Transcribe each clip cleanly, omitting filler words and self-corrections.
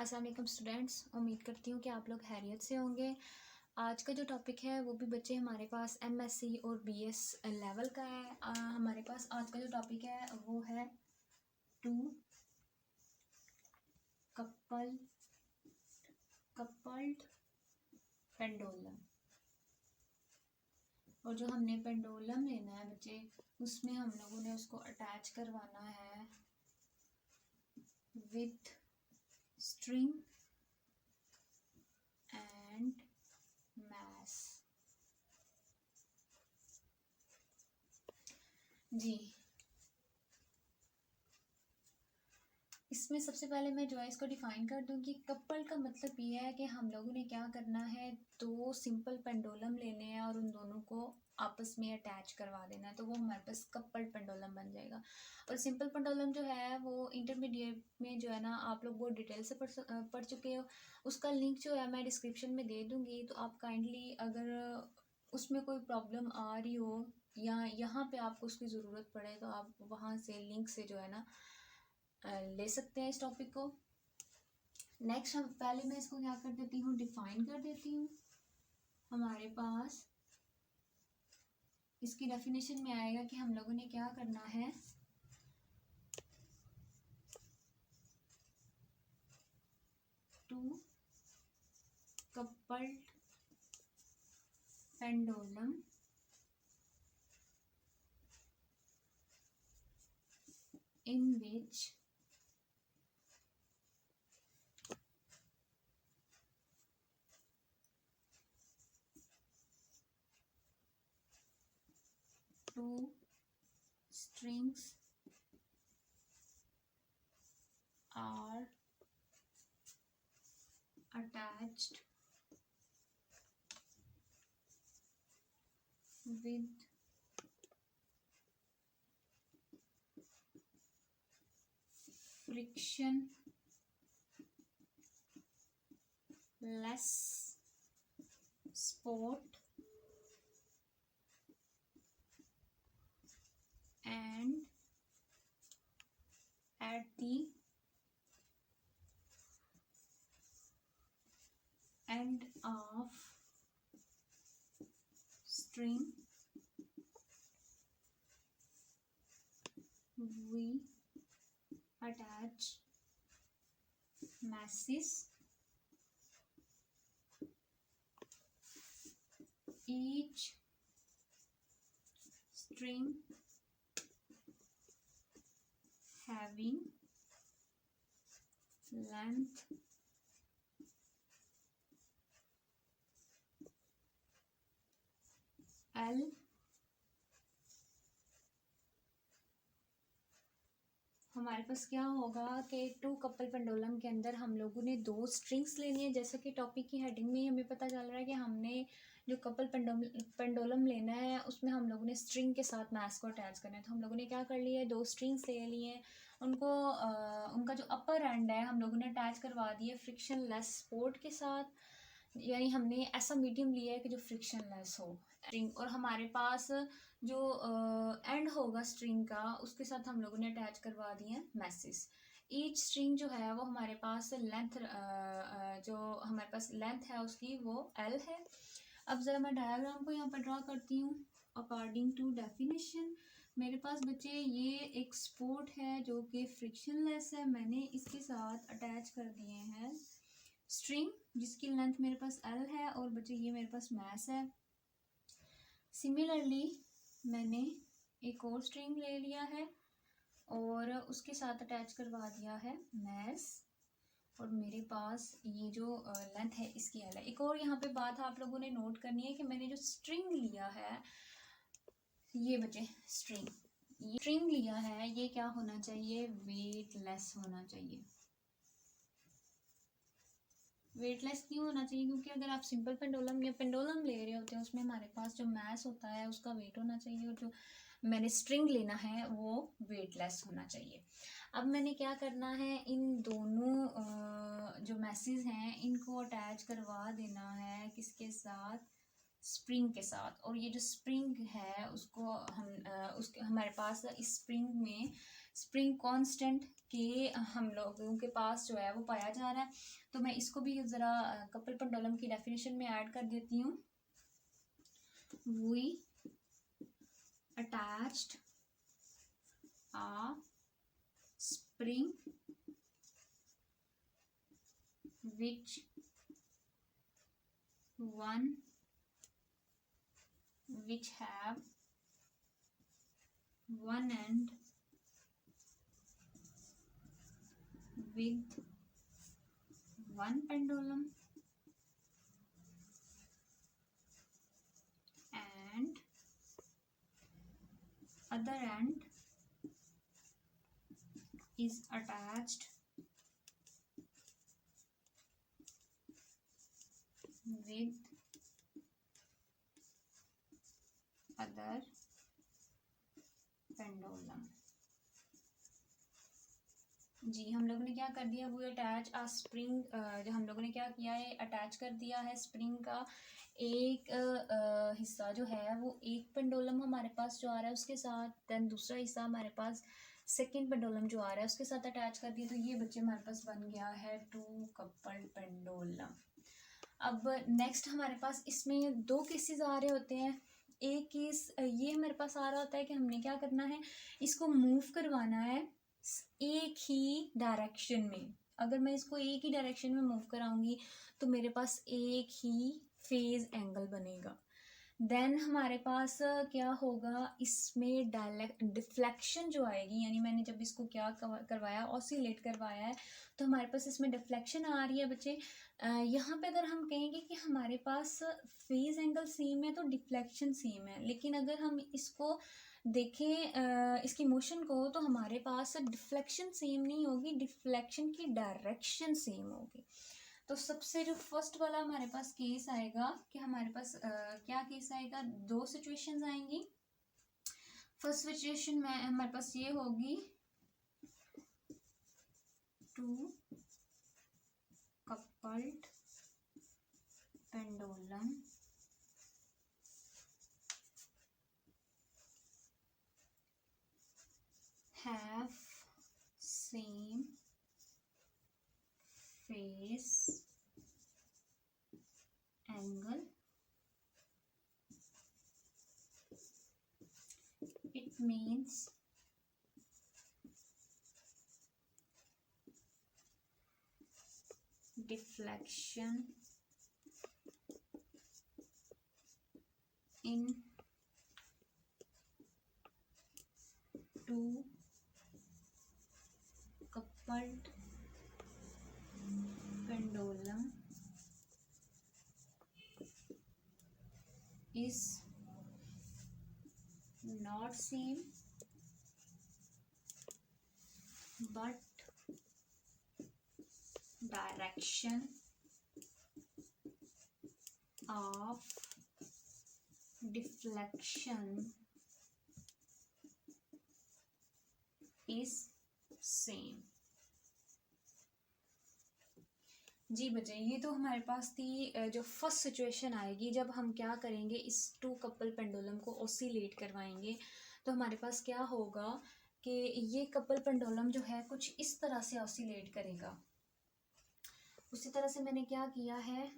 अस्सलाम वालेकुम स्टूडेंट्स, उम्मीद करती हूँ कि आप लोग खैरियत से होंगे। आज का जो टॉपिक है वो भी बच्चे हमारे पास एमएससी और बीएस लेवल का है। हमारे पास आज का जो टॉपिक है वो है टू कपल्ड पेंडुलम। और जो हमने पेंडुलम लेना है बच्चे, उसमें हम लोगों ने उसको अटैच करवाना है विथ स्ट्रिंग एंड मैस। जी, इसमें सबसे पहले मैं जो है इसको डिफाइन कर दूं कि कपल का मतलब ये है कि हम लोगों ने क्या करना है, दो सिंपल पेंडुलम लेने हैं और उन दोनों को आपस में अटैच करवा देना है, तो वो हमारे पास कपल पेंडुलम बन जाएगा। और सिंपल पेंडुलम जो है वो इंटरमीडिएट में जो है ना, आप लोग बहुत डिटेल से पढ़ चुके हो। उसका लिंक जो है मैं डिस्क्रिप्शन में दे दूँगी, तो आप काइंडली अगर उसमें कोई प्रॉब्लम आ रही हो या यहाँ पे आपको उसकी ज़रूरत पड़े तो आप वहाँ से लिंक से जो है ना ले सकते हैं इस टॉपिक को। नेक्स्ट हम पहले मैं इसको क्या कर देती हूँ, डिफाइन कर देती हूँ। हमारे पास इसकी डेफिनेशन में आएगा कि हम लोगों ने क्या करना है, two coupled pendulum in which two strings are attached with frictionless support and at the end of string we attach masses. Each string having length L हमारे पास क्या होगा कि टू कपल पेंडुलम के अंदर हम लोगों ने दो स्ट्रिंग्स लेनी है। जैसा कि टॉपिक की हेडिंग में ही हमें पता चल रहा है कि हमने जो कपल पेंडुलम लेना है उसमें हम लोगों ने स्ट्रिंग के साथ मैस को अटैच करना है। तो हम लोगों ने क्या कर लिया है, दो स्ट्रिंग्स ले लिए हैं, उनको उनका जो अपर एंड है हम लोगों ने अटैच करवा दिया फ्रिक्शन लेस सपोर्ट के साथ, यानी हमने ऐसा मीडियम लिया है कि जो फ्रिक्शन लेस हो स्ट्रिंग। और हमारे पास जो एंड होगा स्ट्रिंग का उसके साथ हम लोगों ने अटैच करवा दिए हैं मैसेज। ईच स्ट्रिंग जो है वो हमारे पास लेंथ जो हमारे पास लेंथ है उसकी वो L है। अब ज़रा मैं डायग्राम को यहाँ पर ड्रा करती हूँ अकॉर्डिंग टू डेफिनेशन। मेरे पास बच्चे ये एक सपोर्ट है जो कि फ्रिक्शनलेस है, मैंने इसके साथ अटैच कर दिए हैं स्ट्रिंग जिसकी लेंथ मेरे पास L है, और बच्चे ये मेरे पास मैस है। सिमिलरली मैंने एक और स्ट्रिंग ले लिया है और उसके साथ अटैच करवा दिया है मैस, और मेरे पास ये जो लेंथ है इसकी L है। एक और यहाँ पे बात आप लोगों ने नोट करनी है कि मैंने जो स्ट्रिंग लिया है, ये बच्चे स्ट्रिंग लिया है, ये क्या होना चाहिए, वेटलेस होना चाहिए। वेटलेस क्यों होना चाहिए, क्योंकि अगर आप सिंपल पेंडुलम या पेंडुलम ले रहे होते हैं उसमें हमारे पास जो मैस होता है उसका वेट होना चाहिए, और जो मैंने स्ट्रिंग लेना है वो वेटलेस होना चाहिए। अब मैंने क्या करना है, इन दोनों जो मैसेज हैं इनको अटैच करवा देना है किसके साथ, स्प्रिंग के साथ। और ये जो स्प्रिंग है उसको हम उसके हमारे पास इस स्प्रिंग में स्प्रिंग कांस्टेंट के हम लोगों के पास जो है वो पाया जा रहा है। तो मैं इसको भी ज़रा कपल पेंडुलम की डेफिनेशन में ऐड कर देती हूँ। We attached a spring which have one end with one pendulum and other end is attached with other pendulum। जी हम लोगों ने क्या कर दिया, वो अटैच आ स्प्रिंग, जो हम लोगों ने क्या किया है, अटैच कर दिया है स्प्रिंग का एक हिस्सा जो है वो एक पेंडुलम हमारे पास जो आ रहा है उसके साथ, देन दूसरा हिस्सा हमारे पास सेकंड पेंडुलम जो आ रहा है उसके साथ अटैच कर दिया। तो ये बच्चे हमारे पास बन गया है टू कपल्ड पेंडुलम। अब नेक्स्ट हमारे पास इसमें दो केसेस आ रहे होते हैं। एक केस ये हमारे पास आ रहा होता है कि हमने क्या करना है, इसको मूव करवाना है एक ही डायरेक्शन में। अगर मैं इसको एक ही डायरेक्शन में मूव कराऊंगी तो मेरे पास एक ही फेज एंगल बनेगा। देन हमारे पास क्या होगा, इसमें डिफ्लेक्शन जो आएगी, यानी मैंने जब इसको क्या करवाया, ऑसिलेट करवाया है, तो हमारे पास इसमें डिफ्लेक्शन आ रही है बच्चे। यहाँ पे अगर हम कहेंगे कि हमारे पास फेज एंगल सेम है तो डिफ्लेक्शन सेम है, लेकिन अगर हम इसको देखें इसकी मोशन को, तो हमारे पास डिफ्लेक्शन सेम नहीं होगी, डिफ्लेक्शन की डायरेक्शन सेम होगी। तो सबसे जो फर्स्ट वाला हमारे पास केस आएगा कि हमारे पास क्या केस आएगा, दो सिचुएशंस आएंगी। फर्स्ट सिचुएशन में हमारे पास ये होगी two coupled pendulum have same phase angle. It means deflection in two coupled pendulum is not same but direction of deflection is same। जी बच्चे, ये तो हमारे पास थी जो फर्स्ट सिचुएशन आएगी जब हम क्या करेंगे, इस टू कपल पेंडुलम को ऑसिलेट करवाएंगे। तो हमारे पास क्या होगा कि ये कपल पेंडुलम जो है कुछ इस तरह से ऑसिलेट करेगा। उसी तरह से मैंने क्या किया है,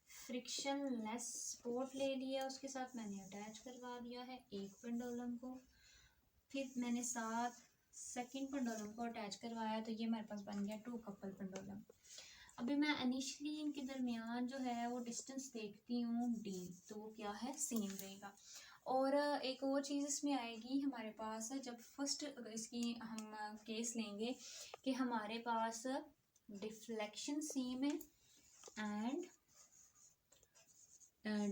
फ्रिक्शन लेस सपोर्ट ले लिया, उसके साथ मैंने अटैच करवा दिया है एक पेंडुलम को, फिर मैंने साथ सेकंड पेंडुलम को अटैच करवाया, तो ये हमारे पास बन गया टू कपल पेंडुलम। अभी मैं इनिशियली इनके दरमियान जो है वो डिस्टेंस देखती हूँ d, तो वो क्या है, सेम रहेगा। और एक और चीज़ इसमें आएगी हमारे पास, जब फर्स्ट इसकी हम केस लेंगे कि हमारे पास डिफ्लेक्शन सेम है एंड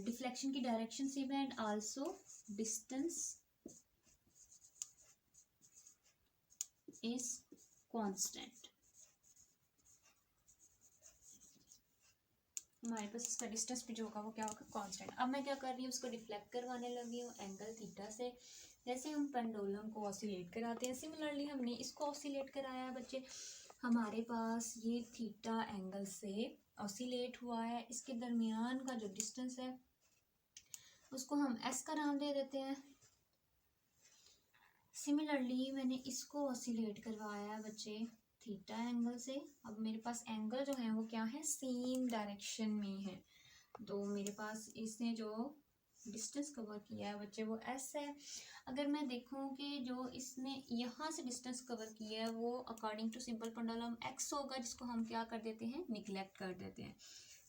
डिफ्लेक्शन की डायरेक्शन सेम है and also distance is constant. हमारे पास इसका डिस्टेंस भी जो होगा वो क्या होगा, कांस्टेंट। अब मैं क्या कर रही हूँ, उसको डिफ्लेक्ट करवाने लगी हूँ एंगल थीटा से। जैसे हम पेंडुलम को ऑसिलेट कराते हैं, सिमिलरली हमने इसको ऑसिलेट कराया बच्चे। हमारे पास ये थीटा एंगल से ऑसिलेट हुआ है, इसके दरमियान का जो डिस्टेंस है उसको हम एस का नाम दे देते हैं। सिमिलरली मैंने इसको ऑसिलेट करवाया है बच्चे थीटा एंगल से। अब मेरे पास एंगल जो है वो क्या है, सेम डायरेक्शन में है। तो मेरे पास इसने जो डिस्टेंस कवर किया है बच्चे वो एस है। अगर मैं देखूं कि जो इसने यहाँ से डिस्टेंस कवर किया है वो according to simple pendulum X होगा, जिसको हम क्या कर देते हैं, निगलेक्ट कर देते हैं।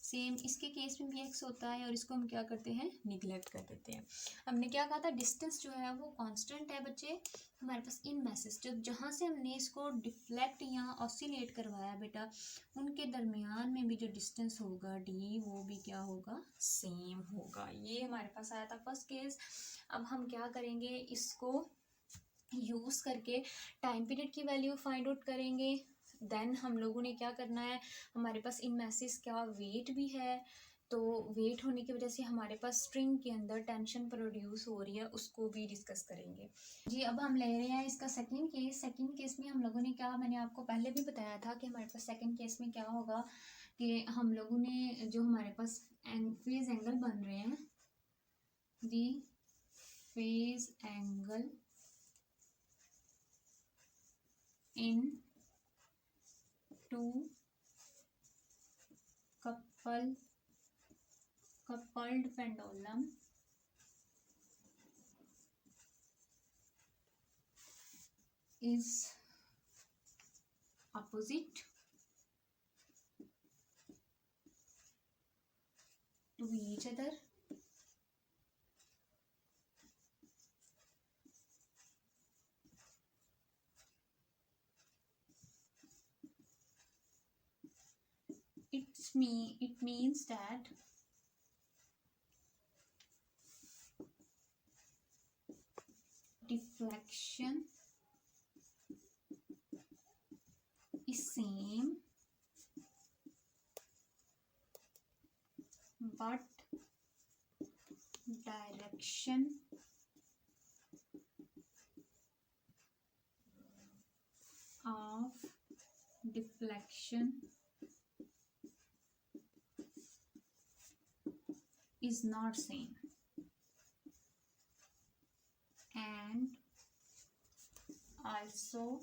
सेम इसके केस में भी एक्स होता है और इसको हम क्या करते हैं, निगलेक्ट कर देते हैं। हमने क्या कहा था, डिस्टेंस जो है वो कांस्टेंट है बच्चे हमारे पास इन मैसेज। जब जहाँ से हमने इसको डिफ्लेक्ट या ऑसिलेट करवाया बेटा, उनके दरमियान में भी जो डिस्टेंस होगा डी, वो भी क्या होगा, सेम होगा। ये हमारे पास आया था फर्स्ट केस। अब हम क्या करेंगे, इसको यूज़ करके टाइम पीरियड की वैल्यू फाइंड आउट करेंगे। देन हम लोगों ने क्या करना है, हमारे पास इन मैसेज का वेट भी है, तो वेट होने की वजह से हमारे पास स्ट्रिंग के अंदर टेंशन प्रोड्यूस हो रही है, उसको भी डिस्कस करेंगे जी। अब हम ले रहे हैं इसका सेकंड केस। सेकंड केस में हम लोगों ने क्या, मैंने आपको पहले भी बताया था कि हमारे पास सेकंड केस में क्या होगा कि हम लोगों ने जो हमारे पास फेज एंगल बन रहे हैं जी, phase angle in two coupled pendulum is opposite to each other. It means that deflection is same but direction of deflection is not same, and also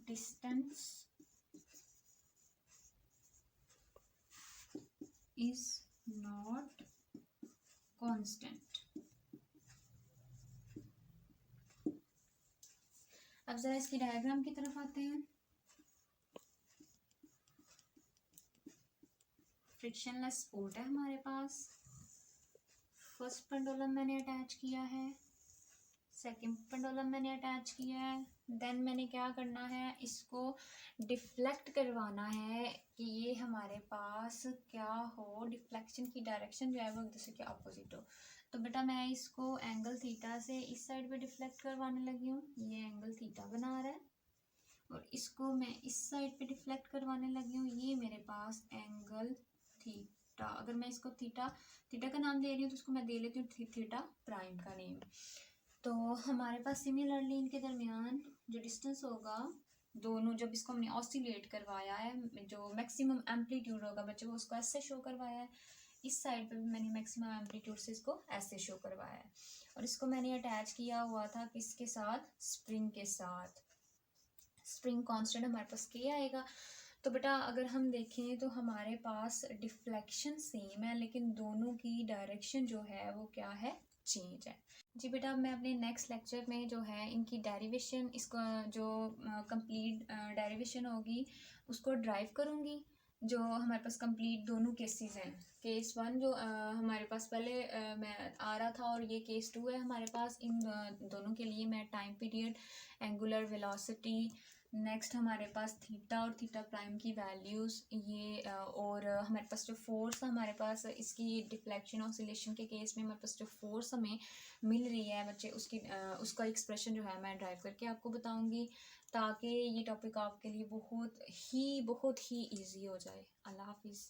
distance is not constant. अब जरा इसकी diagram की तरफ आते हैं। Frictionless support है हमारे पास। First pendulum मैंने अटैच किया है, सेकंड पेंडुलम मैंने अटैच किया है। देन मैंने क्या करना है, इसको डिफ्लेक्ट करवाना है कि ये हमारे पास क्या हो, डिफ्लेक्शन की डायरेक्शन जो है वो एक दूसरे के अपोजिट हो। तो बेटा मैं इसको एंगल थीटा से इस साइड पे डिफ्लेक्ट करवाने लगी हूँ, ये एंगल थीटा बना रहा है, और इसको मैं इस साइड पे डिफ्लेक्ट करवाने लगी हूँ, ये मेरे पास एंगल थीटा। अगर मैं इसको थीटा का नाम दे रही हूँ तो उसको मैं दे लेती हूँ थीटा प्राइम का नेम। तो हमारे पास सिमिलरली इनके दरमियान जो डिस्टेंस होगा, दोनों जब इसको हमने ऑसिलेट करवाया है, जो मैक्सिमम एम्पलीट्यूड होगा बच्चे वो उसको ऐसे शो करवाया है। इस साइड पे भी मैंने मैक्सिमम एम्पलीट्यूड से इसको ऐसे शो करवाया है, और इसको मैंने अटैच किया हुआ था किसके साथ, स्प्रिंग के साथ। स्प्रिंग कांस्टेंट हमारे पास के आएगा। तो बेटा अगर हम देखें तो हमारे पास डिफ्लेक्शन सेम है, लेकिन दोनों की डायरेक्शन जो है वो क्या है, चेंज है जी। बेटा मैं अपने नेक्स्ट लेक्चर में जो है इनकी डेरिवेशन, इसको जो कंप्लीट डेरिवेशन होगी उसको ड्राइव करूँगी। जो हमारे पास कंप्लीट दोनों केसेस हैं, केस 1 जो हमारे पास पहले मैं आ रहा था, और ये केस 2 है हमारे पास। इन दोनों के लिए मैं time period, angular velocity, next हमारे पास थीटा और थीटा प्राइम की वैल्यूज़, ये और हमारे पास जो फोर्स हमारे पास इसकी डिफ्लेक्शन ऑसिलेशन के केस में हमारे पास जो फोर्स हमें मिल रही है बच्चे, उसकी उसका एक्सप्रेशन जो है मैं ड्राइव करके आपको बताऊंगी, ताकि ये टॉपिक आपके लिए बहुत ही ईजी हो जाए। अल्लाह हाफिज़।